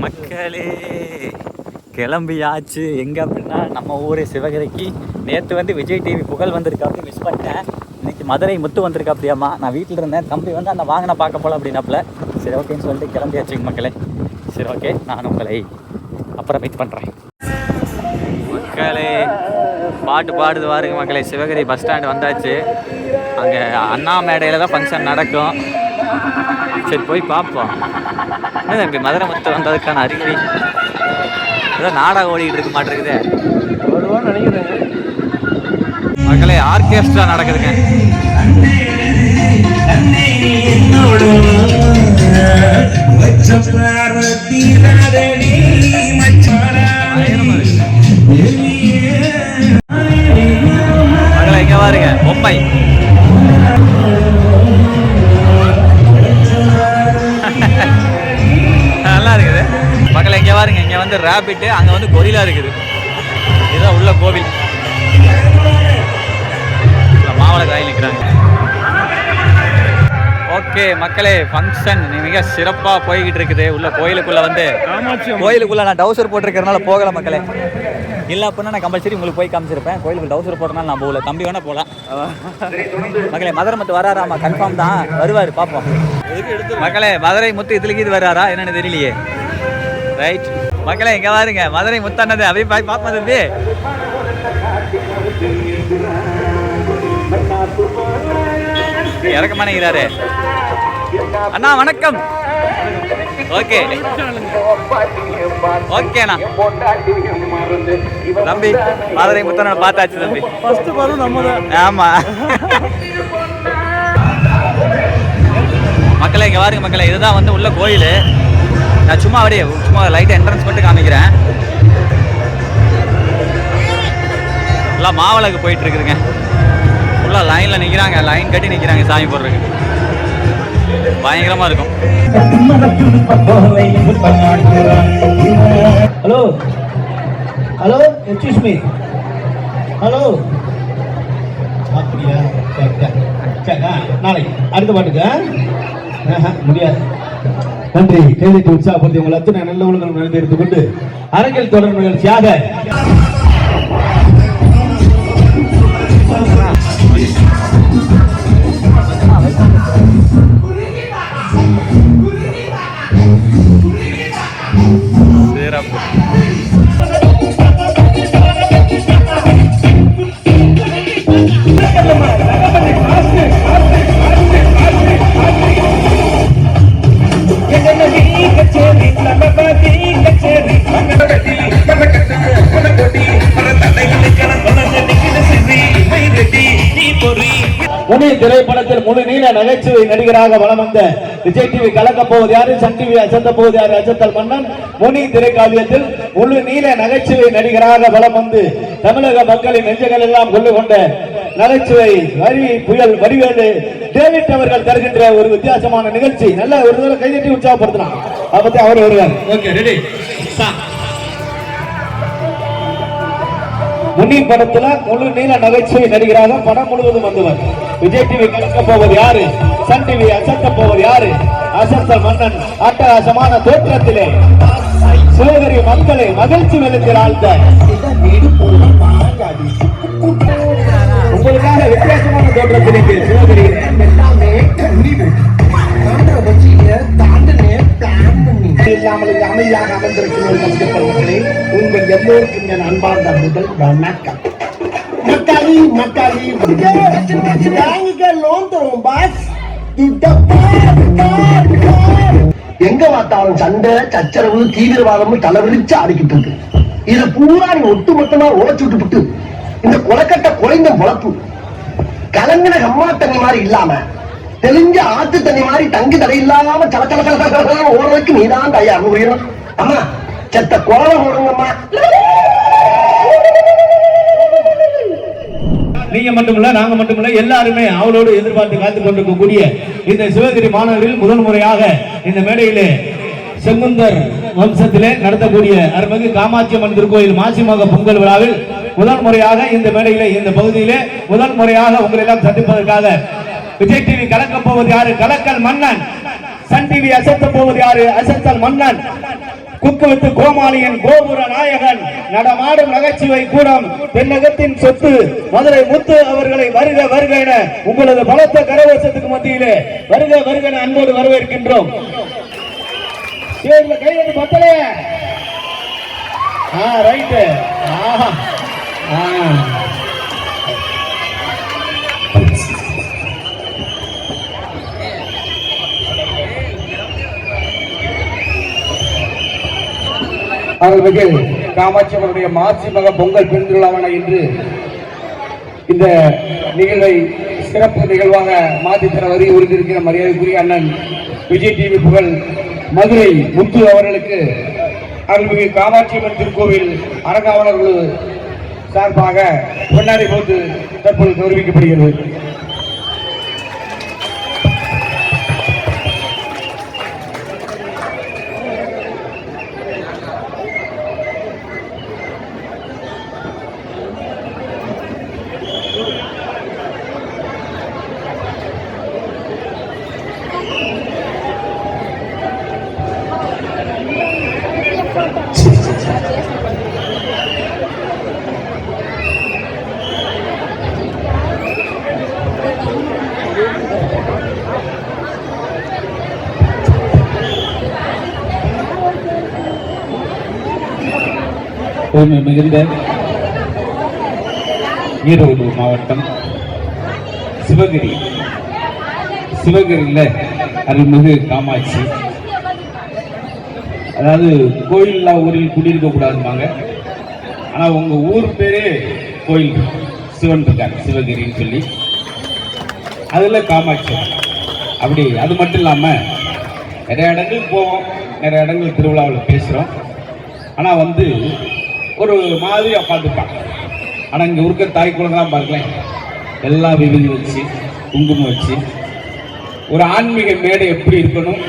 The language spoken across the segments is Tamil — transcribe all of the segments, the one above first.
மக்களே கிளம்பியாச்சு. எங்கே அப்படின்னா நம்ம ஊர் சிவகிரிக்கு. நேற்று வந்து விஜய் டிவி புகழ் வந்திருக்காப்படி மிஸ் பண்ணிட்டேன். இன்றைக்கி மதுரை முத்து வந்திருக்காப்படியாம்மா. நான் வீட்டில் இருந்தேன். தம்பி வந்து அந்த வாங்கின பார்க்க போகலாம் அப்படின்னாப்புல. சரி ஓகேன்னு சொல்லிட்டு கிளம்பியாச்சுங்க மக்களே. சரி ஓகே, நான் உங்களை அப்புறம் மீட் பண்ணுறேன் மக்களே. பாட்டு பாடுது பாருங்க மக்களே. சிவகிரி பஸ் ஸ்டாண்டு வந்தாச்சு. அங்கே அண்ணா மேடையில் தான் ஃபங்க்ஷன் நடக்கும். சரி போய் பார்ப்போம். என்ன தம்பி மதுரை முத்து வந்ததுக்கான அறிகுறி? ஏதோ நாடகம் ஓடிக்கிட்டு இருக்க மாட்டேங்குது மக்களே. ஆர்கெஸ்ட்ரா நடக்குதுங்க. மக்களை இங்க பாருங்க, பொம்மை நல்லா இருக்குது மக்களை. இங்க பாருங்க, இங்க வந்து ராபிட், அங்க வந்து கொரிலா இருக்குது. இதுதான் உள்ள கோவில். மாவளை காயில் நிற்கிறாங்க. ஓகே மக்களே, ஃபங்க்ஷன் மிக சிறப்பாக போய்கிட்டு இருக்குது. உள்ள கோயிலுக்குள்ளே வந்து கோயிலுக்குள்ளே நான் டவுசர் போட்டிருக்கிறதுனால போகலை மக்களே. இல்லை அப்படின்னா நான் கம்பல்சரி உங்களுக்கு போய் காமிச்சிருப்பேன். கோயிலுக்கு டவுசர் போட்டனால நான் போகல. தம்பி வேணால் போகலாம் மக்களே. மதுரை முத்து வராராமா? கன்ஃபார்ம் தான் வருவார், பார்ப்போம் மக்களே. மதுரை முத்து இதுலக்கு இது வராரா என்னன்னு தெரியலையே. ரைட் மக்களே, இங்கே பாருங்க மதுரை முத்தானது. அப்படியே போய் பார்ப்போம் தம்பி. இறக்கமானேங்கிறாரு. அண்ணா வணக்கம். ஓகே ஓகேண்ணா. தம்பி மதுரை முத்தனை பார்த்தாச்சு தம்பி. ஆமா மக்களே, இங்கே பாருங்க மக்களே. இதுதான் வந்து உள்ள கோயில். நான் சும்மா அப்படியே சும்மா லைட் என்ட்ரன்ஸ் மட்டும் காமிக்கிறேன். எல்லாம் மாவளக்கு போயிட்டு இருக்குதுங்க. ஃபுல்லாக லைனில் நிற்கிறாங்க. லைன் கட்டி நிற்கிறாங்க சாமி போடுறதுக்கு. பயங்கரமாக இருக்கும். Hello hello, excuse me. Hello, அப்படியா? நாளைக்கு அடுத்த பாட்டுக்கு முடியாது. நன்றி. கேள்விக்கு உற்சாகப்படுத்தி உங்கள் அத்தனை நல்ல உலகம் நடந்து எடுத்துக்கொண்டு அரங்கில் தொடர் நிகழ்ச்சியாக முனி திரைப்படத்தில் முழு நீள நகைச்சுவை நடிகராக வலம் வந்த விஜய் டிவி கலக்க போவது யாரு, சன் டிவி அசந்த போவது யாரு, அசத்தல் மன்னன். முனி திரைக்காவியத்தில் முழு நீள நகைச்சுவை நடிகராக வலம் வந்து தமிழக மக்களின் நெஞ்சங்கள் எல்லாம் கொண்டு கொண்ட நகைச்சுவை வரி புயல் வடிவேலு டேவிட் அவர்கள் தருகின்ற ஒரு வித்தியாசமான நிகழ்ச்சி. நல்ல ஒரு தடவை கைதட்டி உற்சாகப்படுத்தலாம். அப்படி அவர் வருவார். Okay ready. முனி படத்துல முழு நீள நகைச்சுவை நடிகராக படம் முழுவதும் வந்தவர். விஜய் டிவி கலக்க போவது யாரு, சன் டிவி அசத்த போவது யாரு, அசத்தல் மன்னன். அட்டகாசமான தோற்றத்திலே சிவகிரி மக்களை மகிழ்ச்சி வெளுக்கிற ஆழ்ந்த உங்களுக்காக வித்தியாசமான தோற்றத்திலே சிவகிரி இல்லாமல் அமைதியாக அமர்ந்திருக்கிறவர்களே, உங்கள் எல்லோருக்கும் என் அன்பார்ந்த முதல் வணக்கம். மக்காளி மக்காளி லோன் தரும் பாஸ். எங்க பார்த்தாலும் சண்டை சச்சரவு தீவிரவாதம் தலைவிரிச்சு ஆடிக்கிட்டு இருக்கு. இதை பூரா நீ ஒட்டுமொத்தமா உழைச்சு விட்டு இந்த கொலைக்கட்ட குறைந்த பொழப்பு கலங்கின கம்மா தண்ணி மாதிரி இல்லாம தெளிஞ்ச ஆத்து தண்ணி மாதிரி தங்கு தடை இல்லாம சலச்சல ஓடுறதுக்கு நீதான் தயார். உயிரும் அம்மா செத்த கோலம் ஓடுங்கம்மா. நீங்க மட்டுமில்ல, நாங்க மட்டுமில்ல, எல்லாருமே அவளோடு எதிர்பார்த்து காத்துக் கொண்டிருக்கக்கூடிய இந்த சிவகிரி மாநகரில் முதல் முறையாக இந்த மேடையிலே செங்குந்தர் வம்சத்திலே நடத்தக்கூடிய அருள்மிகு காமாட்சி அம்மன் திருக்கோயில் மாசிமக பொங்கல் விழாவில் முதல் முறையாக இந்த மேடையிலே இந்த பகுதியிலே முதல் முறையாக உங்களை எல்லாம் சந்திப்பதற்காக விஜய் டிவி கலக்க போவது யாரு, கலக்கல் மன்னன் சன் டிவி அசத்த போவது யாரு? அசத்தல் மன்னன், குக்குவித்து கோமாளியன், கோபுர நாயகன், நடமாடும் நகைச்சுவை கூடம், தென்னகத்தின் சொத்து மதுரை முத்து அவர்களை வருக வருக என உங்களது பலத்த கரவசத்துக்கு மத்தியிலே வருக வருக என அன்போடு வரவேற்கின்றோம். கைது பத்தலே ரைட்டு. அருள்மிகு காமாட்சி அவருடைய மாசி மக பொங்கல் பெருந்திருவிழாவான இன்று இந்த நிகழ்வை சிறப்பு நிகழ்வாக மாற்றித்தர வருகை உறுதியிருக்கிற மரியாதைக்குரிய அண்ணன் விஜய் டிவி புகழ் மதுரை முத்து அவர்களுக்கு அருள்மிகு காமாட்சி அம்மன் திருக்கோவில் அரங்காவலர்கள் சார்பாக பொன்னாடை போட்டு தற்போது கௌரவிக்கப்படுகிறது. மிகுந்த ஈரோடு மாவட்டம் சிவகிரியில் அருள்மிகு காமாட்சி, அதாவது கோயில்லா ஊரில் குடியிருக்க கூடாதுமாங்க. ஆனா உங்க ஊர் பேரே கோயில், சிவன் இருக்காங்க சிவகிரின்னு சொல்லி, அதுல காமாட்சி. அப்படி அது மட்டும் இல்லாம நிறைய இடங்கள் போவோம், நிறைய இடங்கள் திருவிழாவில் பேசுறோம். ஆனா ஒரு மாதிரியா பார்த்துப்பாங்க. ஆனா இங்க இருக்க தாய் குழந்தைலாம் பாருங்களேன், எல்லா விபதி வச்சு குங்குமம் வச்சு ஒரு ஆன்மீக மேடை எப்படி இருக்கணும்,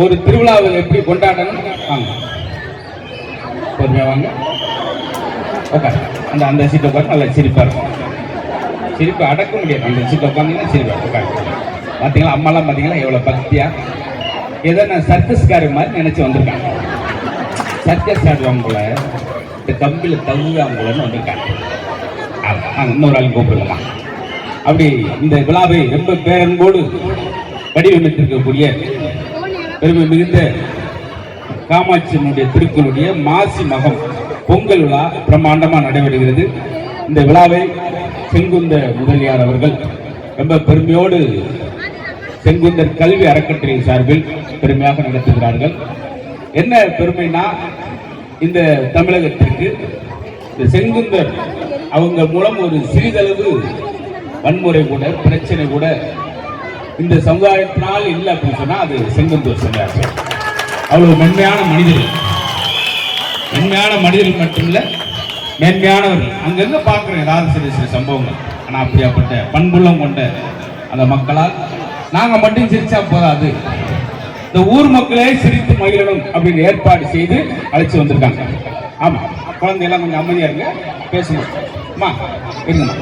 ஒரு திருவிழாவில் எப்படி கொண்டாடணும். வாங்க பொறுமையா வாங்க, உட்காரு. அந்த சீட்டை உட்காந்து நல்லா சிரிப்பா இருக்கும். சிரிப்பு அடக்க முடியாது. அந்த சீட்டை உட்காந்தீங்கன்னா சிரிப்பா உட்காரு. பார்த்தீங்களா அம்மாலாம் பார்த்தீங்களா எவ்வளவு பக்தியா, ஏதோ நான் சர்க்கஸ்காரி மாதிரி நினைச்சு வந்திருக்காங்க. சர்க்கஸ் ஆடுவாங்க போல, இந்த கம்பியில் தங்குவாங்கன்னு வந்திருக்காங்க. இன்னொரு ஆள் கூப்பிடுங்கம்மா. அப்படி இந்த விழாவை ரொம்ப பேரன்போடு வடிவமைத்திருக்கக்கூடிய பெருமை மிகுந்த காமாட்சியினுடைய திருக்குளுடைய மாசி மகம் பொங்கல் விழா பிரம்மாண்டமாக நடைபெறுகிறது. இந்த விழாவை செங்குந்த முதலியார் அவர்கள் ரொம்ப பெருமையோடு செங்குந்தர் கல்வி அறக்கட்டளை சார்பில் பெருமையாக நடத்துகிறார்கள். என்ன பெருமைனா, இந்த தமிழகத்திற்கு இந்த செங்குந்தர் அவங்க மூலம் ஒரு சிறிதளவு வன்முறை கூட பிரச்சனை கூட இந்த சமுதாயத்தினால் இல்லை அப்படின்னு சொன்னா அது செங்குந்தர் சமுதாயம். அவ்வளவு மென்மையான மனிதர்கள் மட்டுமில்ல, மேன்மையானவர்கள். அங்கிருந்து பார்க்கிறோம் ஏதாவது சிறு சிறு சம்பவங்கள். ஆனா அப்படியாப்பட்ட பண்புள்ளம் கொண்ட அந்த மக்களால் நாங்க மட்டும் சிரிச்சா போதாது, இந்த ஊர் மக்களே சிரித்து மகிழணும் அப்படின்னு ஏற்பாடு செய்து அழைச்சு வந்திருக்காங்க. ஆமா, குழந்தையெல்லாம் கொஞ்சம் அமைதியா இருங்க, பேசுங்க. அம்மா இருங்கம்மா,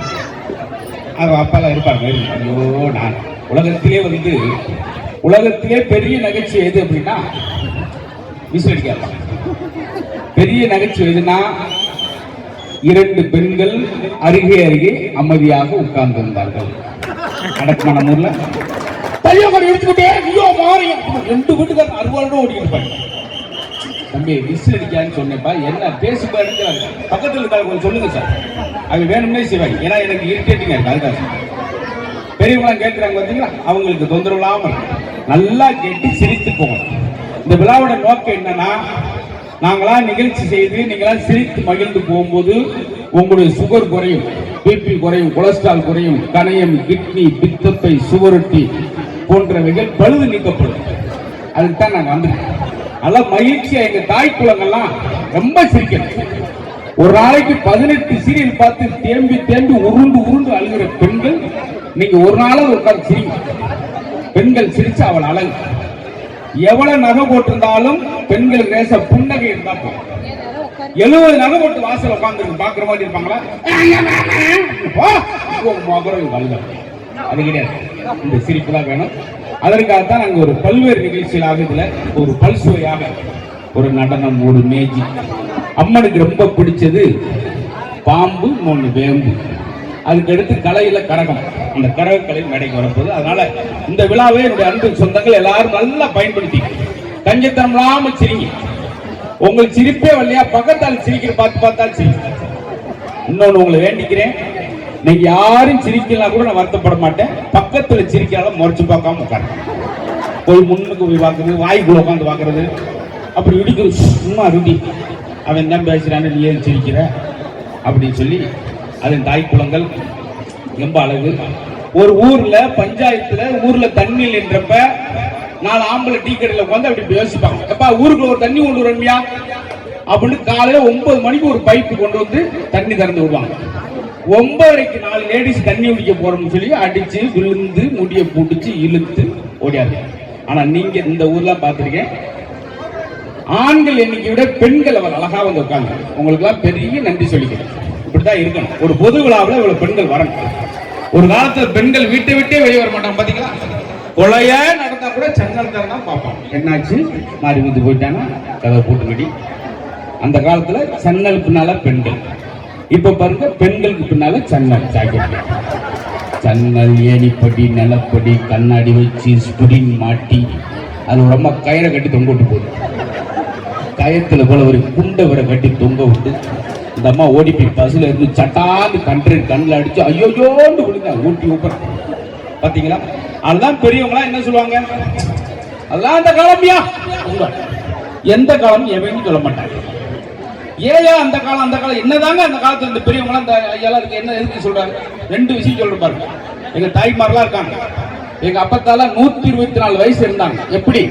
அவங்க அப்பாலாம் இருப்பாங்க. ஐயோ, நான் உலகத்திலே பெரிய நகைச்சுவை எது அப்படின்னா விசில் அடிக்க. பெரிய நகைச்சுவை எதுனா, இரண்டு பெண்கள் அருகே அமைதியாக உட்கார்ந்து இருந்தார்கள். அடக்கமான ஊர்ல எடுத்துக்கிட்டே ரெண்டு வீட்டுக்காரன் அறுவாளோட ஓடிக்கிட்டு இருப்பாங்க. தம்பி விசில் அடிக்கான்னு சொன்னப்பா, என்ன பேசுப்பா எடுக்கிறாங்க. பக்கத்தில் இருக்காங்க, கொஞ்சம் சொல்லுங்க சார். அது வேணும்னே செய்வாங்க. ஏன்னா எனக்கு இரிட்டேட்டிங்கா இருக்கு. அதுக்காக பெரியவங்களாம் கேட்கிறாங்க பார்த்தீங்களா, அவங்களுக்கு தொந்தரவு இல்லாமல் நல்லா கேட்டு சிரித்து போகணும். இந்த விழாவோட நோக்கம் என்னன்னா, நாங்களா நிகழ்ச்சி செய்து நீங்களா சிரித்து மகிழ்ந்து போகும்போது உங்களுடைய சுகர் குறையும், பிபி குறையும், கொலஸ்ட்ரால் குறையும், கணையம், கிட்னி, பித்தப்பை, சுவரொட்டி போன்றவைகள் பழுது நீக்கப்படும். அதுக்குதான் நாங்க வந்திருக்கோம். நல்லா மகிழ்ச்சியா எங்க தாய் குலங்கள்லாம் ரொம்ப சிரிக்கணும். ஒரு நாளைக்கு 18 சீரியல் பார்த்து தேம்பி உருண்டு அழுகிற பெண்கள் நீங்க ஒரு நாளும் உட்கார்ந்து சிரிங்க. பெண்கள் சிரிச்சு அவள் அழகு. எவ்வளவு நகை போட்டிருந்தாலும் பெண்களுக்கு நேச புன்னகை இருந்தா போதும். 70 நகை போட்டு வாசல் உட்கார்ந்து பாக்குற மாதிரி இருப்பாங்களா? அது கிடையாது. இந்த சிரிப்பு தான் வேணும். அதற்காகத்தான் நாங்கள் ஒரு பல்வேறு நிகழ்ச்சிகளாக இதில் ஒரு பல்சுவையாக ஒரு நடனம், ஒரு மேஜிக். அம்மனுக்கு ரொம்ப பிடிச்சது பாம்பு, இன்னொன்று வேம்பு. அதுக்கடுத்து கலையில கரகம், அந்த கரகக்கலை மேடைக்கு வரப்போகுது. அதனால இந்த விழாவை என்னுடைய அன்பு சொந்தங்கள் எல்லாரும் நல்லா பயன்படுத்தி கஞ்சத்தனம் இல்லாம சிரிங்க. உங்களுக்கு சிரிப்பே வரலையா, பக்கத்தால் சிரிக்கிற பார்த்தால் சிரிங்க. இன்னொன்னு உங்களை வேண்டிக்கிறேன், நீங்க யாரும் சிரிக்கலாம் கூட நான் வருத்தப்பட மாட்டேன். பக்கத்துல சிரிக்கலாம் முறைச்சு பார்க்காம உட்காரு. போய் முன்னுக்கு போய் பார்க்கறது, வாய்க்குள்ள உட்காந்து பார்க்கறது, அப்படி இடிக்கிறது. சும்மா ருடி அவன் தான் பேசுறான்னு நீ ஏன் சிரிக்கிற அப்படின்னு சொல்லி அதன் தாய்க்குளங்கள் ரொம்ப அழகு. ஒரு ஊர்ல பஞ்சாயத்துல ஊர்ல தண்ணி நின்றப்ப 4 ஆம்பளை டீ கடையில உட்காந்து அப்படி யோசிப்பாங்க, எப்பா ஊருக்குள்ள ஒரு தண்ணி கொண்டு வரணுமியா அப்படின்னு காலையில 9 மணிக்கு ஒரு பைப்பு கொண்டு வந்து தண்ணி திறந்து விடுவாங்க. 9:30க்கு 4 லேடிஸ் தண்ணி குடிக்க போறோம்னு சொல்லி அடிச்சு விழுந்து முடிய பிடிச்சு இழுத்து ஓடியாரு. ஆனா நீங்க இந்த ஊர்ல பாத்திருக்கேன், ஆண்கள் எண்ணிக்கை விட பெண்கள் அவர் அழகா வந்து உட்கார்ந்து உங்களுக்கு எல்லாம் பெரிய நன்றி சொல்லிக்கிறேன். இப்படிதான் இருக்கணும். ஒரு பொது விழாவில் இவ்வளவு பெண்கள் வரணும். ஒரு காலத்துல பெண்கள் வீட்டை விட்டே வெளியே வர மாட்டாங்க பாத்தீங்களா? கொலைய நடந்தா கூட சன்னல் தான் பார்ப்பாங்க. என்னாச்சு, மாறி வந்து போயிட்டானா கதை போட்டு கட்டி. அந்த காலத்துல சன்னல் பின்னால பெண்கள், இப்ப பாருங்க பெண்களுக்கு பின்னால சன்னல் ஜாக்கெட், சன்னல் ஏணிப்படி நிலப்படி கண்ணாடி வச்சு ஸ்புடின் மாட்டி அது ரொம்ப கயிறை கட்டி தொங்க விட்டு போகுது. கயத்துல போல ஒரு குண்டை வரை கட்டி தொங்க விட்டு இந்த அம்மா ஓடி போய் பஸ்ல இருந்து சட்டாந்து கண்ணில் அடிச்சு ஐயோயோண்டு விழுங்க ஊட்டி ஊப்ப பாத்தீங்களா? அதுதான் பெரியவங்களா என்ன சொல்லுவாங்க, அதெல்லாம் அந்த காலம்யா. எந்த காலம் எவன்னு சொல்ல மாட்டாங்க. ஏயா அந்த காலம் என்னதாங்க அந்த காலத்துல இந்த பெரியவங்களா இந்த ஐயாலாம் இருக்கு என்ன எதுக்கு சொல்றாங்க? 2 விஷயம் சொல்ற பாருங்க. எங்க தாய்மாரெல்லாம் இருக்காங்க, எங்க அப்பத்தால 124 வயசு இருந்தாங்க. எப்படி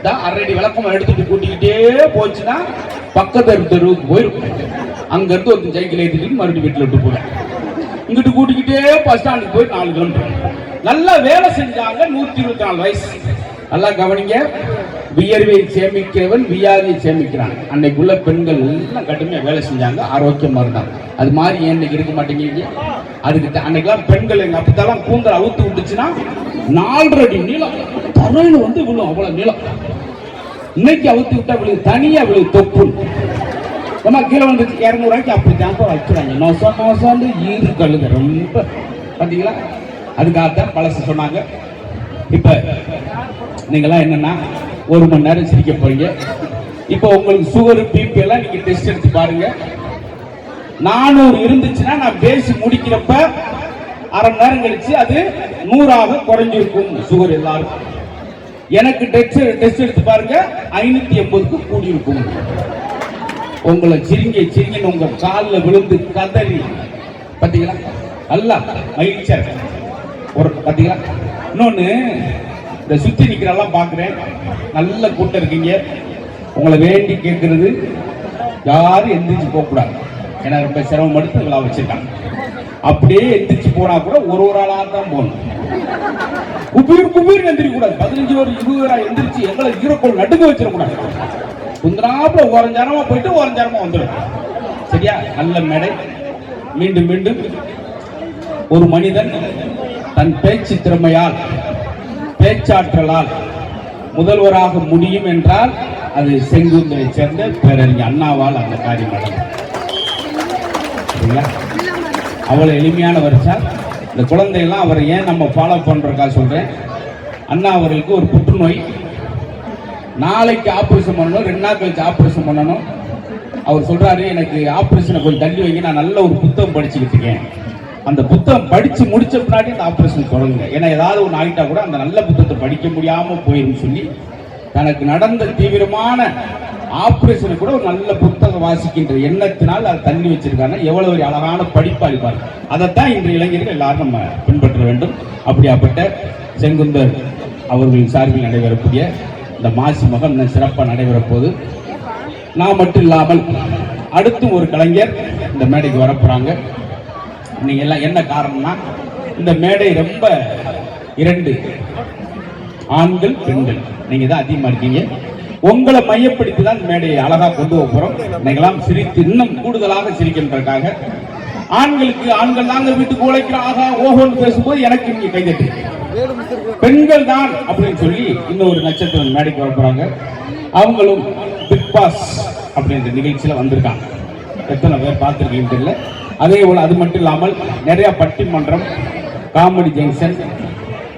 1/2 அடி விளக்கம் எடுத்துட்டு கூட்டிக்கிட்டே போச்சுன்னா பக்கத்து தெருவுக்கு போயிருக்கும். அங்க இருந்து ஒரு சைக்கிள் ஏற்றிட்டு மறுபடியும் வீட்டில் விட்டு போறேன். இங்கிட்டு கூட்டிக்கிட்டே பஸ் ஸ்டாண்டுக்கு போய் 4 கிலோமீட்டர் நல்லா வேலை செஞ்சாங்க. 124 வயசு. நல்லா கவனிங்க, வியர்வை சேமிக்கிறவன் வியாதியை சேமிக்கிறான். அன்னைக்குள்ள பெண்கள் எல்லாம் கடுமையா வேலை செஞ்சாங்க, ஆரோக்கியமா இருந்தாங்க. அது மாதிரி ஏன் இன்னைக்கு இருக்க மாட்டேங்கிறீங்க? அதுக்கு அன்னைக்கெல்லாம் பெண்கள் எங்க அப்பத்தாலாம் கூந்தல் அவுத்து விட்டுச்சுன்னா 4.5 அடி நீளம் தரையில வந்து விழும், அவ்வளவு நீளம். இன்னைக்கு அவுத்து விட்டா விழுது, தனியா விழுது தொப்பு. நம்ம கீழே வந்து 200 ரூபாய்க்கு அப்படி தாங்க வைக்கிறாங்க. நோசம் ஈரு கழுத ரொம்ப பாத்தீங்களா? அதுக்காகத்தான் பழசு சொன்னாங்க. இப்ப நீங்களாம் என்னன்னா 1 மணி நேரம் சிரிக்க போறீங்க. இப்ப உங்களுக்கு சுகர் பிபி எல்லாம் நீங்க டெஸ்ட் எடுத்து பாருங்க. 400 இருந்துச்சுன்னா நான் பேசி முடிக்கிறப்ப 1/2 மணி நேரம் கழிச்சு அது 100ஆக குறைஞ்சிருக்கும் சுகர் எல்லாருக்கும். எனக்கு டெஸ்ட் எடுத்து பாருங்க 580க்கு கூடி இருக்கும். உங்களை சிரிங்க உங்க காலில் விழுந்து கதறி பாத்தீங்களா? அல்ல மகிழ்ச்சியா ஒரு பாத்தீங்களா? இன்னொன்னு, இந்த சுத்தி நிக்கிறெல்லாம் பாக்குறேன், நல்ல கூட்டம் இருக்கீங்க. உங்களை வேண்டி கேட்கறது யாரும் எந்திரிச்சு போக கூடாது. ஏன்னா ரொம்ப சிரமம் எடுத்து விழா வச்சிருக்காங்க. அப்படியே எந்திரிச்சு போனா கூட ஒரு ஆளா தான் போகணும். குபீர் எந்திரிக்க கூடாது. 15 ஒரு 20 எந்திரிச்சு எங்களை ஈரோக்கோள் நடுங்க வச்சிடக்கூடாது. குந்தனாப்புல ஓரஞ்சாரமா போயிட்டு ஓரஞ்சாரமா வந்துடும். சரியா? நல்ல மேடை. மீண்டும் ஒரு மனிதன் தன் பேச்சு திறமையால் பேச்சாற்றலால் முதல்வராக முடியும் என்றால் அது செங்குந்தரை சேர்ந்த பேரறிஞர் அண்ணாவால் அந்த காரியம் நடக்கும். அவ்வளவு எளிமையான வருஷம். இந்த குழந்தைகள்லாம் அவரை ஏன் நம்ம ஃபாலோ பண்றதுக்கா சொல்றேன். அண்ணா அவர்களுக்கு ஒரு புற்றுநோய், நாளைக்கு ஆபரேஷன் பண்ணணும், 2 நாள் கழிச்சு ஆபரேஷன் பண்ணணும். அவர் சொல்றாரு, எனக்கு ஆபரேஷனை கொஞ்சம் தள்ளி வைங்க, நான் நல்ல ஒரு புத்தகம் படிச்சுக்கிட்டு இருக்கேன். அந்த புத்தகம் படிச்சு முடிச்ச பின்னாடி அந்த ஆபரேஷன் தொடங்குங்க. ஏன்னா ஏதாவது ஒன்று ஆகிட்டா கூட அந்த நல்ல புத்தகத்தை படிக்க முடியாம போயிடும் சொல்லி தனக்கு நடந்த தீவிரமான ஆபரேஷனை கூட ஒரு நல்ல புத்தகம் வாசிக்கின்ற எண்ணத்தினால் அதை தள்ளி வச்சிருக்காங்க. எவ்வளவு ஒரு அழகான படிப்பாளி பாருங்க. அதைத்தான் இன்று இளைஞர்கள் எல்லாரும் நம்ம பின்பற்ற வேண்டும். அப்படியாப்பட்ட செங்குந்தர் அவர்களின் சார்பில் நடைபெறக்கூடிய இந்த மாசி மகம் இன்னும் சிறப்பாக நடைபெற போது நான் மட்டும் இல்லாமல் அடுத்தும் ஒரு கலைஞர் இந்த மேடைக்கு வரப்போறாங்க. நீங்க எல்லாம் என்ன காரணம்னா, இந்த மேடை ரொம்ப 2 ஆண்கள் பெண்கள் நீங்க தான் அதிகமா இருக்கீங்க. உங்களை மையப்படுத்தி தான் மேடையை அழகா கொண்டு போறோம். நீங்களாம் சிரித்து இன்னும் கூடுதலாக சிரிக்கின்றதுக்காக ஆண்களுக்கு ஆண்கள் தாங்க வீட்டுக்கு உழைக்கிறோம் ஆகா ஓஹோன்னு பேசும்போது எனக்கு நீங்க கைதட்டு. பெண்கள் தான் அப்படின்னு சொல்லி இன்னொரு நட்சத்திரம் மேடைக்கு வர போறாங்க. அவங்களும் பிக் பாஸ் அப்படின்ற நிகழ்ச்சியில வந்திருக்காங்க. எத்தனை பேர் பார்த்துருக்கீங்கன்னு தெரியல. அதே போல அது மட்டும் இல்லாமல் நிறைய பட்டிமன்றம், காமெடி ஜங்ஷன்,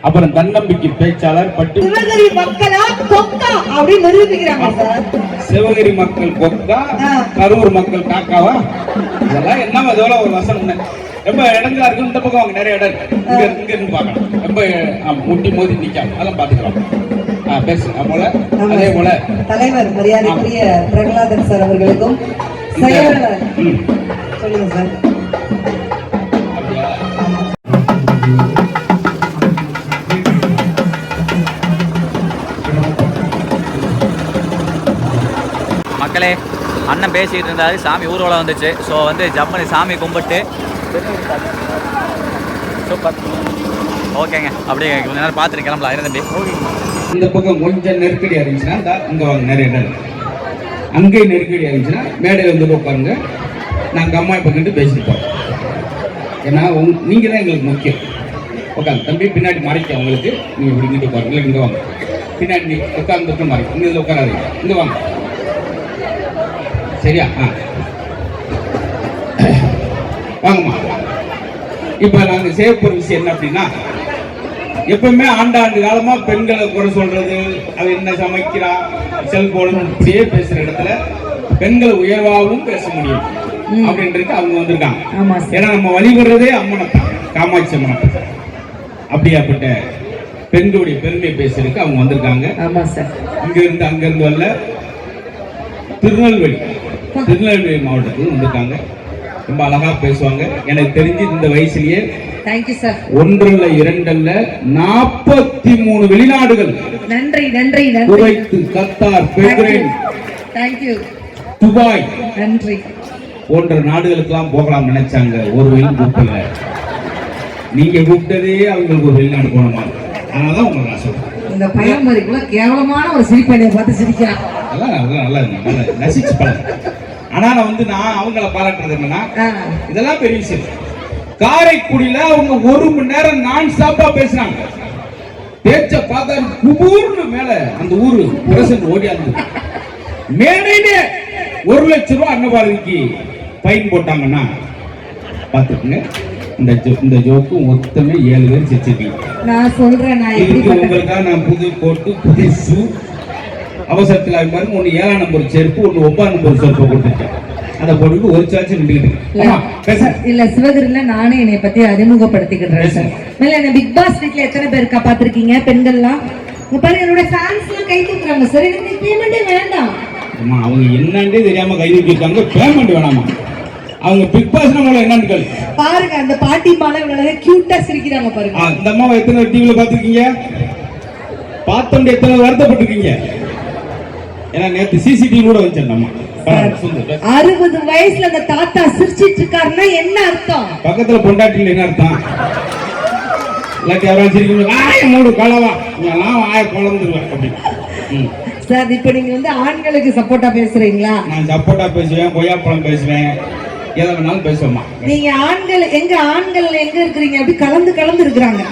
அப்புறம் தன்னம்பிக்கை பேச்சாளர், சிவகிரி மக்களா கொக்கா அப்படின்னு நிரூபிக்கிறாங்க சார். சிவகிரி மக்கள் கொக்கா, கரூர் மக்கள் காக்காவா? இதெல்லாம் என்ன அதோட ஒரு வசனம். ரொம்ப இடங்களா இருக்கு. இந்த பக்கம் அவங்க நிறைய இடம் இங்க இருந்து பார்க்கலாம். ரொம்ப முட்டி மோதி நிக்காம அதெல்லாம் பாத்துக்கலாம். பேசுங்க போல. அதே போல தலைவர் மரியாதைக்குரிய பிரகலாதன் சார் அவர்களுக்கும் செயலாளர் சொல்லுங்க சார். மக்களே, அண்ணன் பேசிகிட்டு இருந்தாரு. சாமி ஊர்வலம் வந்துச்சு. ஸோ வந்து ஜம்மனி சாமி கும்பிட்டு சூப்பர். ஓகேங்க, அப்படியே கொஞ்ச நேரம் பார்த்துட்டு கிளம்பலாம். இரு தம்பி. இந்த பக்கம் கொஞ்சம் நெருக்கடியாக இருந்துச்சுன்னா இங்கே வாங்க, நிறைய இடம் இருக்கு. அங்கேயும் நெருக்கடியாக இருந்துச்சுன்னா மேடையில் வந்து உட்காருங்க. நாங்கள் அம்மா பக்கிட்டு பேசிட்டு போகிறோம். ஏன்னா நீங்கள் தான் எங்களுக்கு முக்கியம். உட்காந்து தம்பி பின்னாடி மறைக்க உங்களுக்கு. நீங்கள் இப்படி இங்கிட்டு உட்காருங்க. இல்லை இங்கே வாங்க. பின்னாடி நீ உட்காந்துட்டு மறைக்க. இங்கே இதில் உட்காராதீங்க. இங்கே வாங்க. சரியா? வாங்கம்மா. இப்போ நாங்கள் செய்ய போகிற விஷயம் என்ன அப்படின்னா, எப்பவுமே ஆண்டாண்டு காலமா பெண்களை குறை சொல்றது, அவ என்ன சமைக்கிறா, செல்போன் இப்படியே பேசுற இடத்துல பெண்களை உயர்வாகவும் பேச முடியும் அப்படின்றது அவங்க வந்திருக்காங்க. ஏன்னா நம்ம வழிபடுறதே அம்மனைத்தான், காமாட்சி அம்மனை. அப்படியாப்பட்ட பெண்களுடைய பெருமையை பேசுறதுக்கு அவங்க வந்திருக்காங்க. இங்க இருந்து அங்க இருந்து வரல, திருநெல்வேலி மாவட்டத்துக்கு வந்திருக்காங்க. ரொம்ப அழகா பேசுவாங்க. எனக்கு தெரிஞ்சு இந்த வயசுலயே ஒன்றல்ல இரண்டல்ல 43 வெளிநாடுகள், நன்றி நன்றி குவைத், கத்தார், பெஹ்ரைன், துபாய் நன்றி போன்ற நாடுகளுக்கெல்லாம் போகலாம் நினைச்சாங்க. ஒரு வெளியும் கூப்பிடல. நீங்க கூப்பிட்டதே அவங்களுக்கு ஒரு வெளிநாடு போனோமா. அதனாலதான் உங்களுக்கு நான் சொல்றேன். இந்த பையன் மாதிரிக்குள்ள கேவலமான ஒரு சிரிப்பை பார்த்து சிரிக்கிறான். நல்லா நசிச்சு பழங்க. ஆனா நான் அவங்கள பாராட்டுறது என்னன்னா, இதெல்லாம் பெரிய விஷயம். காரைக்குடியில அவங்க 1 மணி நேரம் நான் ஸ்டாப்பா பேசுறாங்க. பேச்ச பார்த்தா குபூர்னு மேல அந்த ஊரு பிரசன் ஓடியாந்து மேடையிலே 1 லட்சம் ரூபாய் அன்னபாரதிக்கு ஃபைன் போட்டாங்கன்னா பாத்துக்கங்க. இந்த ஜோக்கு மொத்தமே 7 பேர் சிரிச்சிருக்கீங்க. நான் சொல்றேன், உங்களுக்காக நான் புது கோட்டு, புது ஷூ, அவசரத்தில் பாருங்க, 1 7ஆம் நம்பர் செருப்பு, 1 9ஆம் நம்பர் செருப்பு கொடுத்துருக்கேன். அதை போட்டு ஒரு சாச்சு நின்றுக்கிட்டு. இல்ல சிவகிரில நானே என்னை பத்தி அறிமுகப்படுத்திக்கிறேன் சார். என்ன பிக் பாஸ் வீட்ல எத்தனை பேருக்கா பாத்திருக்கீங்க பெண்கள்லாம்? பாருங்க, என்னோட ஃபேன்ஸ் எல்லாம் கை தூக்குறாங்க சார். எனக்கு பேமெண்டே வேண்டாம். அவங்க என்னன்னே தெரியாம கை தூக்கிருக்காங்க. பேமெண்ட் வேணாமா? அவங்க பிக் பாஸ் நம்மள என்னன்னு பாருங்க. அந்த பாட்டி மாலை கியூட்டா சிரிக்கிறாங்க பாருங்க. இந்த அம்மாவை எத்தனை டிவில பாத்துருக்கீங்க? பார்த்தோம் எத்தனை வருத்தப்பட்டிருக்கீங்க? ஏன்னா நேற்று சிசிடிவி கூட வச்சிருந்தோம். 60 வயசுல அந்த தாத்தா சிரிச்சிட்டு இருக்காருன்னா என்ன அர்த்தம்? பக்கத்துல பொண்டாட்டில என்ன அர்த்தம்? இல்லாட்டி யாராவது சிரிக்கணும், மூடு கலவா குழந்துருவேன் அப்படி. சார், இப்ப நீங்க ஆண்களுக்கு சப்போர்ட்டா பேசுறீங்களா? நான் சப்போர்ட்டா பேசுவேன், கொய்யாப்பழம் பேசுவேன், எதை வேணாலும் பேசுவோமா. நீங்க ஆண்கள் எங்க இருக்கிறீங்க? அப்படி கலந்து இருக்கிறாங்க.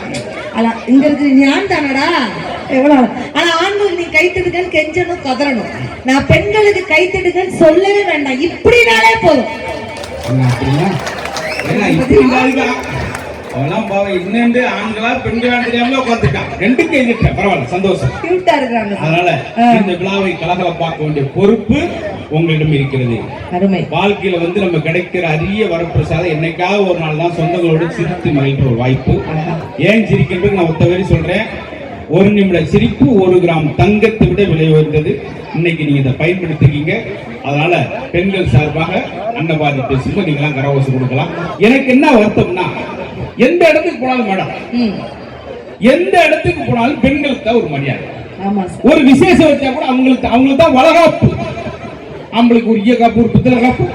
இங்க இருக்கிறீங்க ஆண் தானடா எவ்வளவு. ஆனா ஆண்களுக்கு நீ கைத்தடுங்கன்னு கெஞ்சணும், கதறணும். நான் பெண்களுக்கு கைத்தடுங்கன்னு சொல்லவே வேண்டாம். இப்படினாலே போதும். அவெல்லாம் பாவம் இன்னும் ஆண்களா பெண்களா தெரியாமல உட்காந்துட்டான். 2 கைதிட்டேன், பரவாயில்ல, சந்தோஷம். கியூட்டா இருக்காங்க. அதனால இந்த விழாவை கலகலப்பாக்க வேண்டிய பொறுப்பு உங்களிடம் இருக்கிறது. அருமை. வாழ்க்கையில நம்ம கிடைக்கிற அரிய வரப்பிரசாதம் என்னைக்காவது ஒரு நாள் தான் சொந்தங்களோடு சிரித்து மகிழ்கிற ஒரு வாய்ப்பு. ஏன் சிரிக்கிறது நான் ஒத்த வரி சொல்றேன். 1 நிமிட சிரிப்பு 1 கிராம் தங்கத்தை விட விலை உயர்ந்தது. இன்னைக்கு நீங்க இதை பயன்படுத்திருக்கீங்க. அதனால பெண்கள் சார்பாக அன்னபாரதி பேசும்போது நீங்களாம் கரகோசம் கொடுக்கலாம். எனக்கு என்ன வருத்தம்னா, எந்த இடத்துக்கு போனாலும் மேடம், எந்த இடத்துக்கு போனாலும் பெண்களுக்கு தான் ஒரு மரியாதை. ஒரு விசேஷம் வச்சா கூட அவங்களுக்கு தான் வளகாப்பு. அவங்களுக்கு ஒரு ஈய காப்பு, ஒரு பித்தளை காப்பு.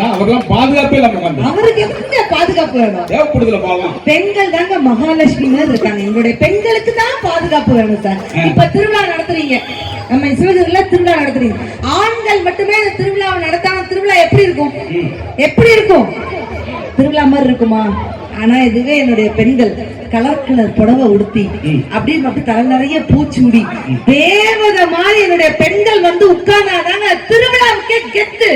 அவரெல்லாம் பாதுகாப்பே இல்லாம அவருக்கு எப்படி பாதுகாப்பு வேணும்? தேவைப்படுதுல பாவம். பெண்கள் தாங்க மகாலட்சுமி மாதிரி இருக்காங்க. எங்களுடைய பெண்களுக்கு தான் பாதுகாப்பு வேணும் சார். இப்ப திருவிழா நடத்துறீங்க, நம்ம சிவகிரில திருவிழா நடத்துறீங்க. ஆண்கள் மட்டுமே திருவிழாவை நடத்தாம திருவிழா எப்படி இருக்கும்? எப்படி இருக்கும்? திருவிழா மாதிரி இருக்குமா? ஆனா இதுவே என்னுடைய பெண்கள் கலர் கலர் புடவை உடுத்தி அப்படியே மட்டும் தலை நிறைய பூச்சூடி தேவதை மாதிரி என்னுடைய பெண்கள் வந்து உட்கார்ந்தாதாங்க திருவிழாவுக்கே கெத்து.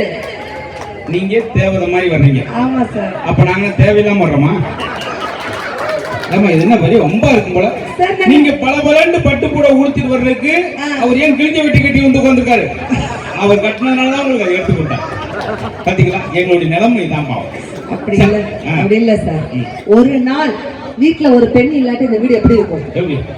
நீங்க தேவதை மாதிரி வர்றீங்க. ஆமா சார். அப்ப நாங்க தேவையில்லாம வர்றோமா? ஆமா, இது என்ன பெரிய வம்பா இருக்கும் போல. நீங்க பல பலன்னு பட்டு கூட உடுத்திட்டு வர்றதுக்கு அவர் ஏன் கிழிஞ்ச வெட்டி கட்டி வந்து உட்கார்ந்துருக்காரு? அவர் கட்டினதுனாலதான் உங்களுக்கு அதை எடுத்து கொடுத்தார். பாத்தீங்களா, எங்களுடைய நிலைமை தான் பாவம். அப்படி இல்ல சார். ஒரு நாள் வீட்டுல ஒரு பெண் இல்லாட்டி இந்த வீடு எப்படி இருக்கும்?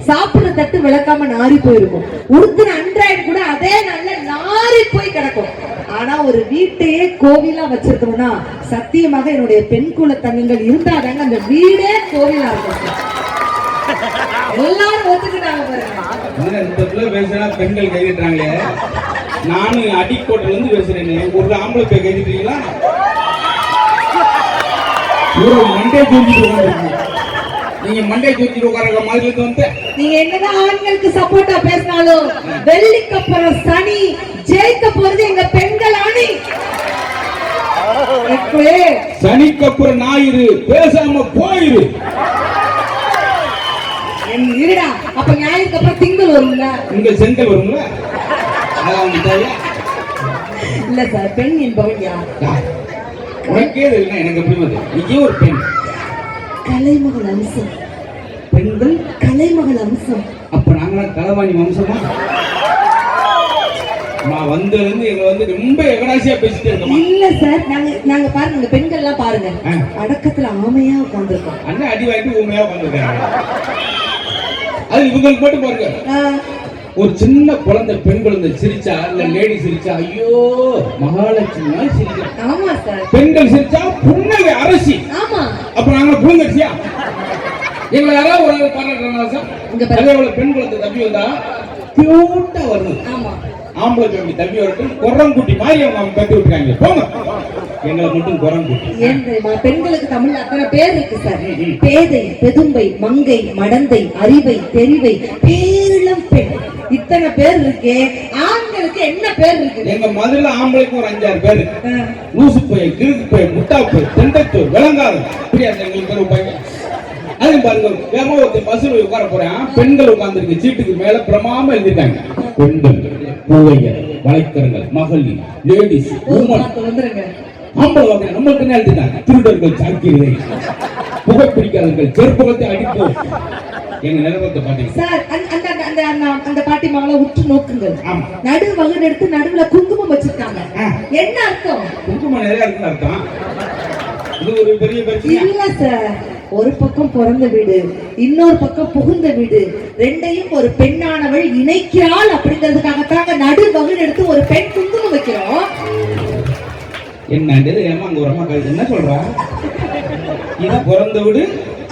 சாப்பிடுற தட்டு விளக்காம நாரி போயிருக்கும். உடுத்துற அன்றாய்டு கூட அதே நல்ல நாரி போய் கிடக்கும். ஆனா ஒரு வீட்டையே கோவிலா வச்சிருக்கோம்னா சத்தியமாக என்னுடைய பெண் குல தங்கங்கள் இருந்தாதாங்க அந்த வீடே கோவிலா இருக்கும். எல்லாரும் ஒத்துக்கிட்டாங்க பாருங்க. இந்த பிள்ளை பேசுனா பெண்கள் கைதிட்டாங்களே. நானும் அடிக்கோட்டில இருந்து பேசுறேன். ஒரு ஆம்பளை போய் கைதிட்டீங்களா? மண்டே தூக்கிட்டு நீங்க மண்டே தூக்கிட்டு உட்கார மாதிரி வந்து நீங்க என்னதான் ஆண்களுக்கு சப்போர்ட்டா பேசினாலும் வெள்ளிக்கு அப்புறம் சனி ஜெயிக்க போறது எங்க பெண்கள் அணி. சனிக்கு அப்புறம் ஞாயிறு பேசாம போயிரு. இருடா, அப்ப ஞாயிறுக்கு அப்புறம் திங்கள் வரும்ல, இங்க செங்கல் வரும்ல. இல்ல சார், பெண் என்பவன் யார்? உனக்கே இல்லை, எனக்கு எப்படி வந்து நீங்க ஒரு பெண். கலைமகள் அம்சம். பெண்கள் கலைமகள் அம்சம். அப்ப நாங்களாம் களவாணி வம்சமா? நான் வந்ததுல இருந்து எங்களை வந்து ரொம்ப எகடாசியா பேசிட்டே இருக்கோம். இல்ல சார், நாங்க பாருங்க, பெண்கள் எல்லாம் பாருங்க அடக்கத்துல ஆமையா உட்கார்ந்துருக்கோம். அண்ணன் அடி வாங்கிட்டு ஊமையா உட்கார்ந்துருக்காங்க. அது இவங்களுக்கு மட்டும் பாருங்க. ஒரு சின்ன குழந்தை, பெண் குழந்தை சிரிச்சா இல்ல லேடி சிரிச்சா ஐயோ மகாலட்சுமி சிரிச்சா. ஆமா சார். பெண்கள் சிரிச்சா புன்னகை அரசி. ஆமா. அப்ப நாங்க புங்கச்சியா? எங்களை யாராவது ஒரு பாராட்டுறாங்களா சார்? அதே போல பெண் குழந்தை தம்பி வந்தா கியூட்டா வருது. ஆமா. ஆம்பளை தம்பி தம்பி வரட்டும் குரங்குட்டி மாதிரி அவங்க கட்டி விட்டுருக்காங்க. போங்க, எங்களை மட்டும் குரங்குட்டி. ஏன் தெரியுமா? பெண்களுக்கு தமிழ்ல அத்தனை பேர் இருக்கு சார். பேதை, பெதும்பை, மங்கை, மடந்தை, அறிவை, தெரிவை, பேரிளம் பெண், இத்தனை பேர் இருக்கே. ஆண்களுக்கு என்ன பேர் இருக்கு? எங்க மதுரையில ஆம்பளைக்கு ஒரு 5-6 பேர். லூசு போய், கிறுக்கு போய், முட்டா போய், தெண்டத்து, விளங்காது, இப்படி அந்த எங்களுக்கு பேர் வைப்பாங்க. அது பாருங்க, வேகமா ஒருத்தர் பஸ்ல உட்கார போறேன், பெண்கள் உட்கார்ந்துருக்கு, சீட்டுக்கு மேல பிரமாம எழுதிட்டாங்க பெண்கள், பூவையர், வளைக்கரங்கள், மகளிர், லேடிஸ், ஆம்பளை வாங்க நம்மளுக்கு என்ன எழுதிட்டாங்க? திருடர்கள், சாக்கியர்கள், புகைப்பிடிக்காதவர்கள், செருப்பகத்தை அடிப்போம். எங்க நிலவரத்தை பாத்தீங்க சார். அந்த பாட்டி மகளை உற்று நோக்குங்கள். நடு வகுடு எடுத்து நடுவுல குங்குமம் வச்சிருக்காங்க. என்ன அர்த்தம்? குங்குமம் நிறைய இருக்குன்னு அர்த்தம். இது ஒரு பெரிய பிரச்சனை இல்ல சார். ஒரு பக்கம் பிறந்த வீடு, இன்னொரு பக்கம் புகுந்த வீடு, ரெண்டையும் ஒரு பெண்ணானவள் இணைக்கிறாள் அப்படிங்கிறதுக்காகத்தாங்க நடு வகுடு எடுத்து ஒரு பெண் குங்குமம் வைக்கிறோம். என்னது ஏமா அங்க ஒரு அம்மா கழுத்து என்ன சொல்றா? இது பிறந்த வீடு,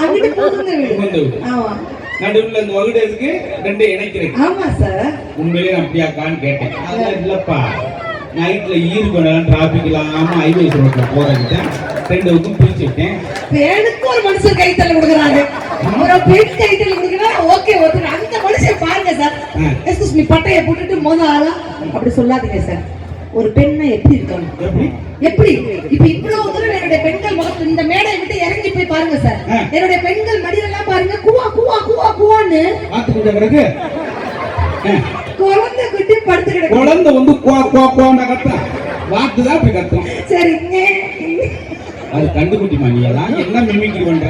அங்கிட்டு புகுந்த வீடு. புகுந்த வீடு. ஆமா. நடுவுல இந்த வகுடு இருக்கு, ரெண்டு இணைக்கிறேன். ஆமா சார். உண்மையிலே அப்படியாக்கான்னு கேட்டேன். அதான் இல்லப்பா, நைட்ல ஈர்க்கணும் டிராபிக் இல்லாம ஹைவேஸ் ரோட்ல போறதுக்கு ரெண்டு பக்கம் பிரிச்சு விட்டேன். பேருக்கு ஒரு மனுஷன் கைத்தல் கொடுக்குறாரு, ஒரு பெண் கைத்தல் கொடுக்குறா. ஓகே, ஒருத்தர் அந்த மனுஷன் பாருங்க சார். எக்ஸ்கியூஸ் மீ, பட்டையை போட்டுட்டு மோத ஆளா அப்படி சொல்லாதீங்க சார். ஒரு பெண்ணை எப்படி இருக்காங்க? எப்படி இப்ப இவ்வளவு தூரம் என்னுடைய பெண்கள் முகத்து இந்த மேடையை விட்டு இறங்கி போய் பாருங்க சார். என்னுடைய பெண்கள் மடியெல்லாம் பாருங்க, குவா குவா குவா குவான்னு குழந்தை குட்டி படுத்து கிடக்கு. குழந்தை வந்து குவா குவா குவான்னு கத்தும், வாத்துதான் அப்படி கத்தும். சரிங்க, அது கண்டுபிடிமா நீ எல்லாம் என்ன மிமிக்ரி பண்ற?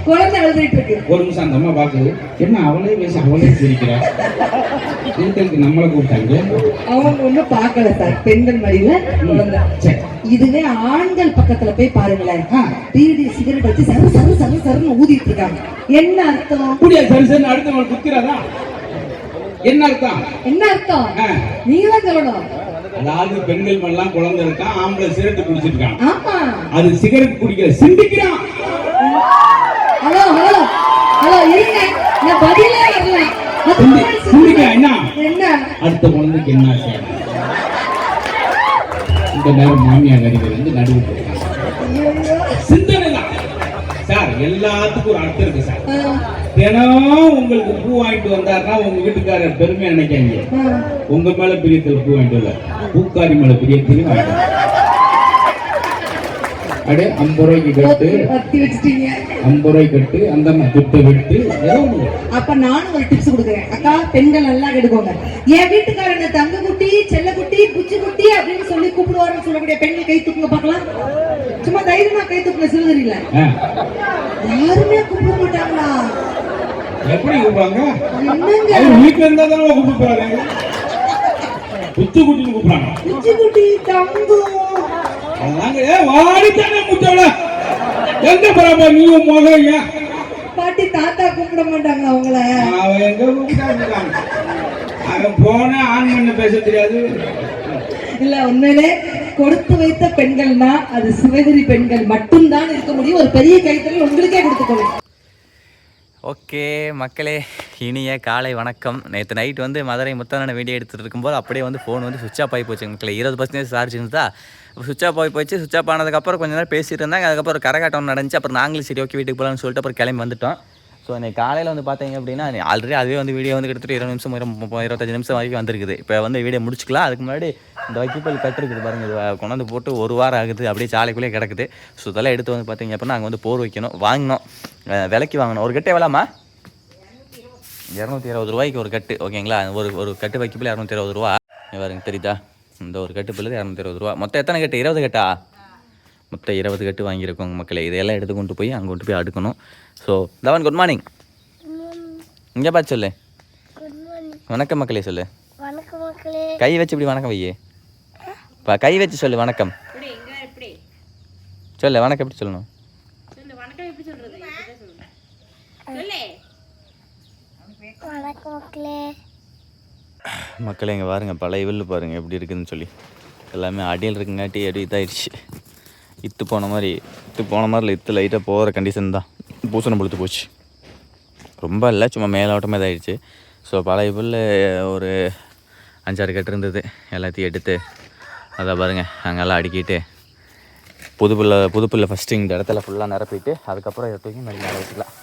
குழந்தை அழுதுட்டு இருக்கு. ஒரு நிமிஷம் அந்த அம்மா பாக்குது, என்ன அவளே பேசி அவளே சிரிக்கிற, நம்மளை கூப்பிட்டாங்க. அவங்க ஒண்ணும் பாக்கல சார், பெண்கள் மடியில குழந்தை. இதுவே ஆண்கள் பக்கத்துல போய் பாருங்களேன், பீடி சிகரெட் வச்சு சரு சரு சரு சருன்னு ஊதிட்டு இருக்காங்க. என்ன அர்த்தம்? சரி சரி அடுத்த குத்திராதா? என்ன அர்த்தம்? என்ன அர்த்தம் நீங்க தான் சொல்லணும். அதாவது பெண்கள் எல்லாம் குழந்தை இருக்கான், ஆம்பளை சிகரெட் குடிச்சிட்டு இருக்கான். ஆமா, அது சிகரெட் குடிக்கிற சிந்திக்கிறான். ஹலோ ஹலோ ஹலோ, இருங்க, நான் பதிலே வரல. என்ன என்ன அடுத்த குழந்தைக்கு என்ன செய்யணும்? இந்த நேரம் மாமியார் நடிகர் வந்து நடுவு சிந்தனை தான் சார். எல்லாத்துக்கும் ஒரு அர்த்தம் இருக்கு சார். தினம் உங்களுக்கு பூ வாங்கிட்டு வந்தாருன்னா உங்க வீட்டுக்காரர் பெருமையா நினைக்காங்க. உங்க மேல பிரியத்தில் பூ வாங்கிட்டு வரல, பூக்காரி மேல பிரியத்தையும் வாங்கிட்டு. அப்படியே 50 ரூபாய்க்கு கட்டு, பத்தி வச்சுட்டீங்க. 50 ரூபாய்க்கு கட்டு, அந்த துட்டை விட்டு ஏதோ ஒண்ணு. அப்ப நானும் ஒரு டிப்ஸ் கொடுக்குறேன். அக்கா, பெண்கள் நல்லா கேட்டுக்கோங்க. என் வீட்டுக்காரங்க தங்க குட்டி, செல்ல குட்டி, புச்சி குட்டி அப்படின்னு சொல்லி கூப்பிடுவாருன்னு சொல்லக்கூடிய பெண்கள் கை தூக்குங்க பார்க்கலாம். சும்மா தைரியமா கை தூக்குங்க. சிவகிரியில யாருமே கூப்பிட மாட்டாங்களா? எப்படி கூப்பிடுவாங்க? என்னங்க அவர் வீட்டுல இருந்தா தானே கூப்பிடுறாங்க. புச்சு குட்டின்னு கூப்பிடுறாங்க. புச்சி குட்டி, தங்கம். நாங்க வாடித்தானே முத்தோட எங்க பரப்பா நீயும் மகன் பாட்டி தாத்தா கூப்பிட மாட்டாங்க அவங்கள. அவன் எங்க கூப்பிட்டாங்க? அவன் போன ஆண் பண்ண பேச தெரியாது. இல்ல, உண்மையிலே கொடுத்து வைத்த பெண்கள்னா அது சிவகிரி பெண்கள் மட்டும்தான் இருக்க முடியும். ஒரு பெரிய கைத்தறல் உங்களுக்கே கொடுத்துக்கணும். ஓகே மக்களே, இனிய காலை வணக்கம். நேற்று நைட் வந்து மதுரை முத்தண்ணனை வீடியோ எடுத்துகிட்டு இருக்கும்போது அப்படியே வந்து ஃபோன் வந்து சுவிட்ச் ஆஃப் ஆகி போச்சு மக்களே. 20% சார்ஜ் இருந்தா சுவிட்ச் ஆஃப் ஆகி போச்சு. சுவிட்ச் ஆஃப் ஆனதுக்கப்புறம் கொஞ்சம் நேரம் பேசிட்டு இருந்தாங்க. அதுக்கப்புறம் கரகாட்டம் நடந்துச்சு. அப்புறம் நாங்களும் சரி ஓகே வீட்டுக்கு போகலான்னு சொல்லிட்டு அப்புறம் கிளம்பி வந்துட்டோம். ஸோ இன்னைக்கு காலையில் வந்து பார்த்தீங்க அப்படின்னா ஆல்ரெடி அதுவே வந்து வீடியோ வந்து கிட்டத்தட்ட 20 நிமிஷம் 25 நிமிஷம் வரைக்கும் வந்திருக்குது. இப்போ வந்து வீடியோ முடிச்சுக்கலாம். அதுக்கு முன்னாடி இந்த வைக்கிப்பல் கட்டுருக்குது பாருங்கள், இது கொண்டாந்து போட்டு 1 வாரம் ஆகுது. அப்படியே சாலைக்குள்ளே கிடக்குது. ஸோ இதெல்லாம் எடுத்து வந்து பார்த்தீங்க அப்படின்னா அங்கே வந்து போர் வைக்கணும். வாங்கினோம், விலைக்கு வாங்கணும். ஒரு கட்டு எவ்வளோமா? 220 ரூபாய்க்கு ஒரு கட்டு. ஓகேங்களா? ஒரு கட்டு வைக்கிப்பில் 220 ரூபா. பாருங்க, தெரியுதா? இந்த ஒரு கட்டு பிள்ளை 220 ரூபா. மொத்தம் எத்தனை கட்டு? 20 கட்டா? மொத்தம் 20 கட்டு வாங்கியிருக்கோங்க மக்களே. இதெல்லாம் எடுத்து கொண்டு போய் அங்கே கொண்டு போய் அடுக்கணும். ஸோ தவன், குட் மார்னிங். இங்கே பார்த்து சொல்லு. வணக்கம் மக்களே சொல்லு. வணக்கம் மக்களே. கை வச்சு இப்படி வணக்கம் வையே. கை வச்சு சொல்லு வணக்கம். சொல்லு வணக்கம் எப்படி சொல்லணும்? வணக்கம் மக்களே. மக்களே இங்கே பாருங்கள், பழைய வில்லு பாருங்கள் எப்படி இருக்குதுன்னு சொல்லி. எல்லாமே அடியில் இருக்குங்காட்டி அடி இதாகிடுச்சு. இத்து போன மாதிரி இல்லை, இத்து லைட்டாக போகிற கண்டிஷன் தான். பூசணம் பொழுத்து போச்சு. ரொம்ப இல்லை, சும்மா மேலோட்டமாக இதாகிடுச்சு. ஸோ பழைய புல்லு ஒரு 5-6 கட்டு இருந்தது. எல்லாத்தையும் எடுத்து அதை பாருங்கள் அங்கெல்லாம் அடுக்கிட்டு புது புல்லை ஃபஸ்ட்டு இந்த இடத்துல ஃபுல்லாக நிரப்பிட்டு அதுக்கப்புறம் இதை தூக்கி மேலே வச்சுக்கலாம்.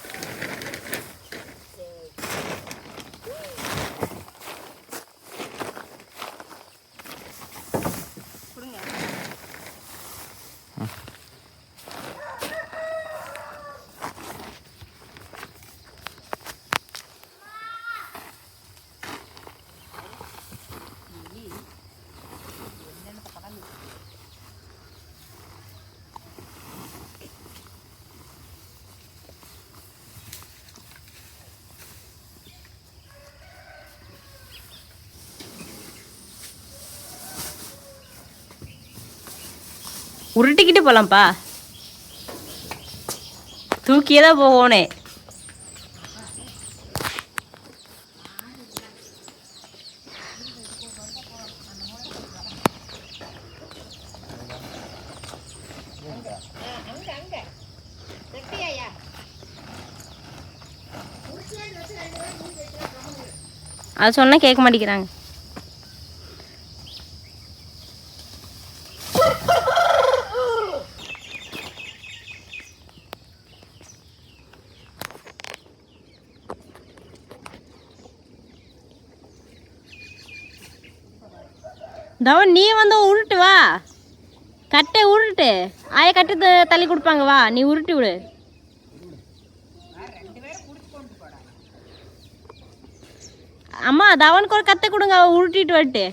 உருட்டிக்கிட்டு போகலாம்ப்பா, தூக்கியே தான் போகணே. அது சொன்னா கேட்க மாட்டேங்கிறாங்க. தவன், நீ வந்து உருட்டு வா, கட்டை உருட்டு. ஆய கட்டு தள்ளி கொடுப்பாங்க, வா நீ உருட்டி விடு. அம்மா தவனுக்கு ஒரு கத்தை கொடுங்க, அவ உருட்டிட்டு வரட்டு.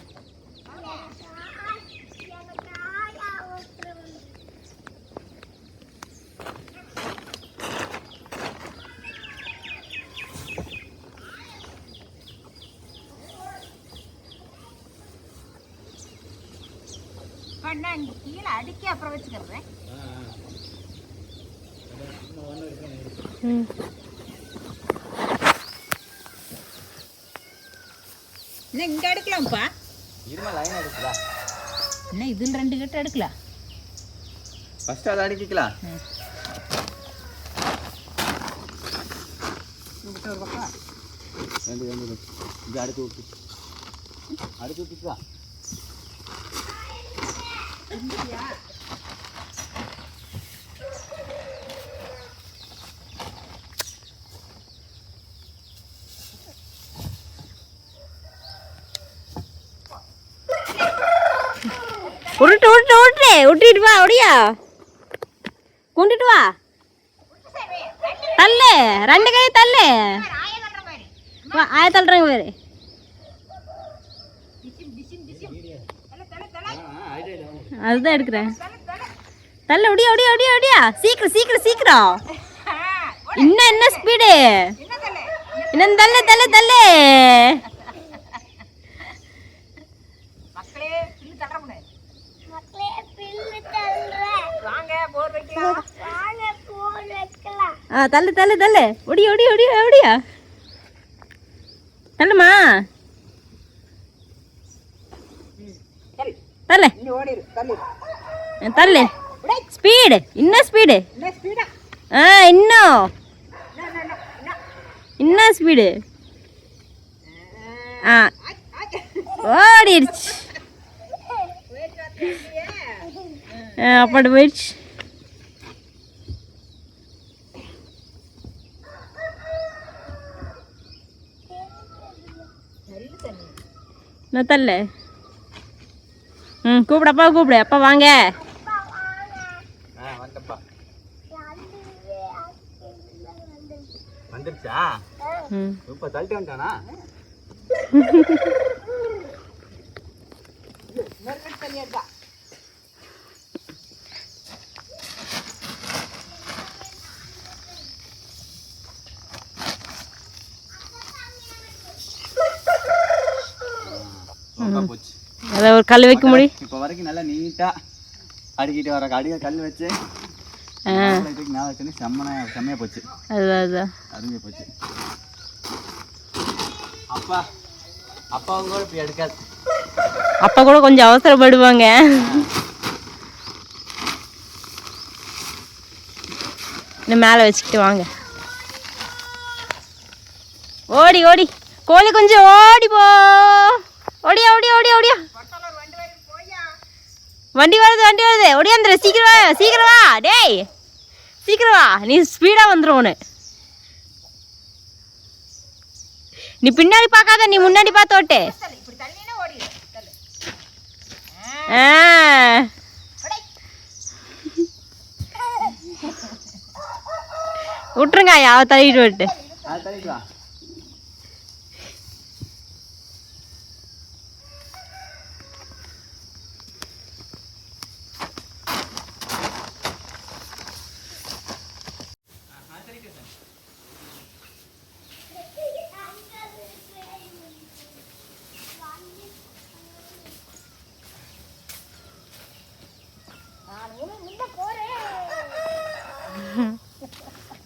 கீழே அடிக்க அப்புறம் வச்சுக்கிறேன். இல்லை இங்கே எடுக்கலாம்ப்பா. லைன் எடுக்கலாம். என்ன இதில் 2 கட்டு எடுக்கலாம். ஃபஸ்ட்டு அதை அடிக்கலாம். இது அடுத்து விட்டுக்கலாம். உருட்டு உருட்டு உருட்டு விட்டுட்டு வா. அப்படியா கொண்டுட்டு வா. தள்ளு, 2 கை தள்ளு. வா, ஆய தள்ளுறாங்க பேரு. அதுதான் எடுக்கிறேன். தள்ள, ஒடியா ஒடியா ஒடியா ஒடியா. சீக்கிரம் சீக்கிரம் சீக்கிரம். இன்னும் என்ன ஸ்பீடு? இன்னும் தள்ளு தள்ளு தள்ளு. மக்களே பில்லு தள்ளுறேன். வாங்க போர் வைக்கலாம். தள்ளு தள்ளு தள்ளு. ஒடியா ஒடியா ஒடியா ஒடியா. தள்ளுமா. தள்ளு தள்ளு. ஸ்பீடு, இன்னும் ஸ்பீடு. இன்னும் ஸ்பீடு. ஓடிடுச்சு. அப்பாடு போயிடுச்சு. நான் தள்ளு. கூப்பிடு, அப்பா கூப்பிடு. அப்பா வாங்க. வந்துருச்சா? இப்ப தள்ளிட்டு வந்துட்டானா? போச்சு. அதை ஒரு கல் வைக்க முடியும். இப்போ வரைக்கும் நல்லா நீட்டா அடிக்கிட்டு வர அடிக்க கல் வச்சு மேலே வச்சு செம்மையா போச்சு. அதுதான் அருமையா போச்சு. அப்பா அப்பாவும் கூட இப்படி எடுக்காது. அப்பா கூட கொஞ்சம் அவசரப்படுவாங்க. இன்னும் மேலே வச்சுக்கிட்டு வாங்க. ஓடி ஓடி கோழி கொஞ்சம் ஓடி போ. ஓடியா ஓடியா ஓடியா ஓடியா. வண்டி வருது ஓடியாந்துரு. சீக்கிரம் வா சீக்கிரம் வா. டேய் சீக்கிரம் வா. நீ ஸ்பீடாக வந்துடும் ஒன்று. நீ பின்னாடி பார்க்காத, நீ முன்னாடி பார்த்து ஓட்டு. விட்டுருங்க, அவ தள்ளிட்டு விட்டு.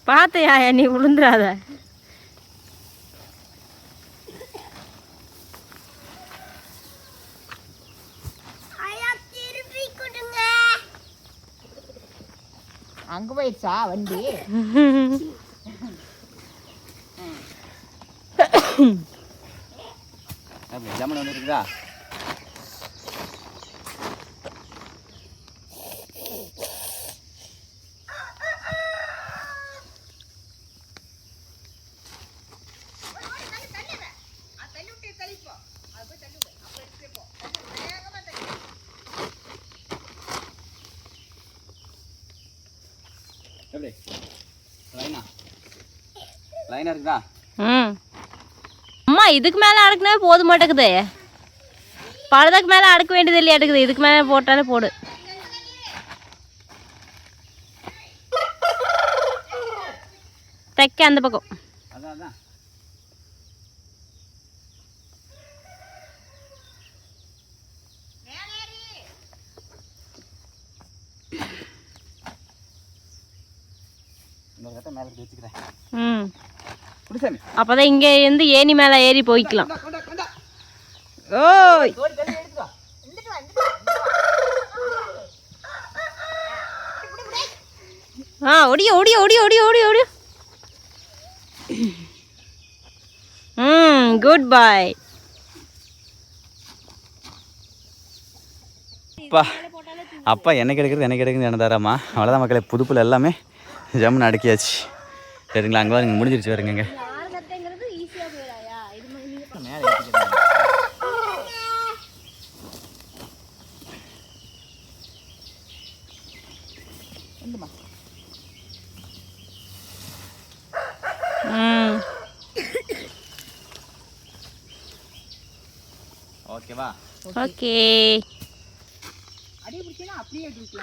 பார்த்தையா நீ விழுந்துடாத. அங்க போயிடுச்சா வண்டி? ஜாமன் ஒன்று இருக்குதா? எப்படி லைனா இருக்குதா? அம்மா இதுக்கு மேலே அடுக்குனா போது மாட்டேங்குது. பழுதுக்கு மேலே அடுக்க வேண்டியது இல்லையா எடுக்குது. இதுக்கு மேலே போட்டாலே போடு. தைக்க அந்த பக்கம். அதான் மேலே வச்சுக்கிறேன். அப்பதான் இங்க இருந்து ஏணி மேல ஏறி போய்க்கலாம். ஓய் ஓடிய ஓடிய ஓடிய ஓடிய ஓடிய ஓடிய. குட் பாய். அப்பா எனக்கு எடுக்கிறது என்னதாராம்மா. அவ்வளோதான் மக்களே, புதுப்பில் எல்லாமே ஜம்முன்னு அடக்கியாச்சு. சரிங்களா? அங்கே வாங்க முடிஞ்சிருச்சு. வருங்க ஓகேவா? ஓகே.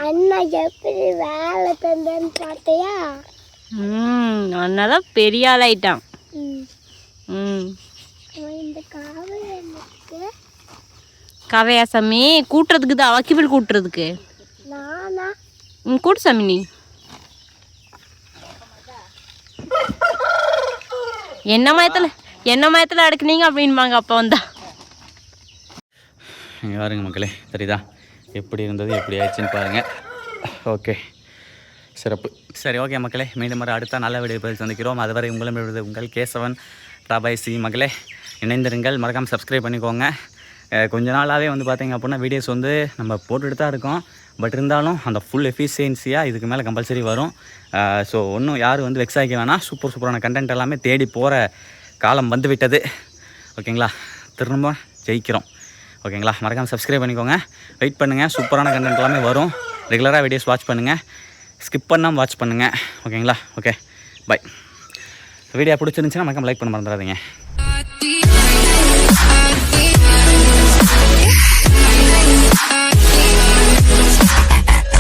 அண்ணா எப்படி வேலை தந்தேன்னு பார்த்தியா? அண்ணாதான் பெரிய ஆள் ஆயிட்டான். இந்த காவல் எனக்கு கவையா சாமி? கூட்டுறதுக்கு தான், வக்கிபில் கூட்டுறதுக்கு. நானா கூட்டு சாமி. நீ என்ன மயத்தில் அடுக்குனீங்க அப்படின்பாங்க அப்போ வந்தா. பாருங்க மக்களே, தெரியுதா எப்படி இருந்தது எப்படி ஆயிடுச்சுன்னு பாருங்கள். ஓகே, சிறப்பு. சரி, ஓகே மக்களே, மீண்டும் ஒரு அடுத்த நல்ல வீடியோ பதில் சந்திக்கிறோம். அதுவரை உங்களும் உங்கள் கேசவன் ராபாய்சி. மக்களே இணைந்திருங்கள், மறக்காமல் சப்ஸ்கிரைப் பண்ணிக்கோங்க. கொஞ்ச நாளாகவே வந்து பார்த்திங்க அப்படின்னா வீடியோஸ் வந்து நம்ம போட்டுட்டு தான் இருக்கோம். பட் இருந்தாலும் அந்த ஃபுல் எஃபிஷியன்சியாக இதுக்கு மேலே கம்பல்சரி வரும். ஸோ ஒன்றும் யாரும் வந்து வெக்ஸ் ஆகிக்க வேணாம். சூப்பரான கண்டென்ட் எல்லாமே தேடி போகிற காலம் வந்து விட்டது. ஓகேங்களா? திரும்ப ஜெயிக்கிறோம். ஓகேங்களா? மறக்காமல் சப்ஸ்கிரைப் பண்ணிக்கோங்க, வெயிட் பண்ணுங்கள். சூப்பரான கண்டென்ட் எல்லாமே வரும். ரெகுலராக வீடியோஸ் வாட்ச் பண்ணுங்கள், ஸ்கிப் பண்ணாமல் வாட்ச் பண்ணுங்கள். ஓகேங்களா? Okay, by. வீடியோ பிடிச்சிருந்துச்சுன்னா மறக்காமல் லைக் பண்ண மறந்துடாதீங்க.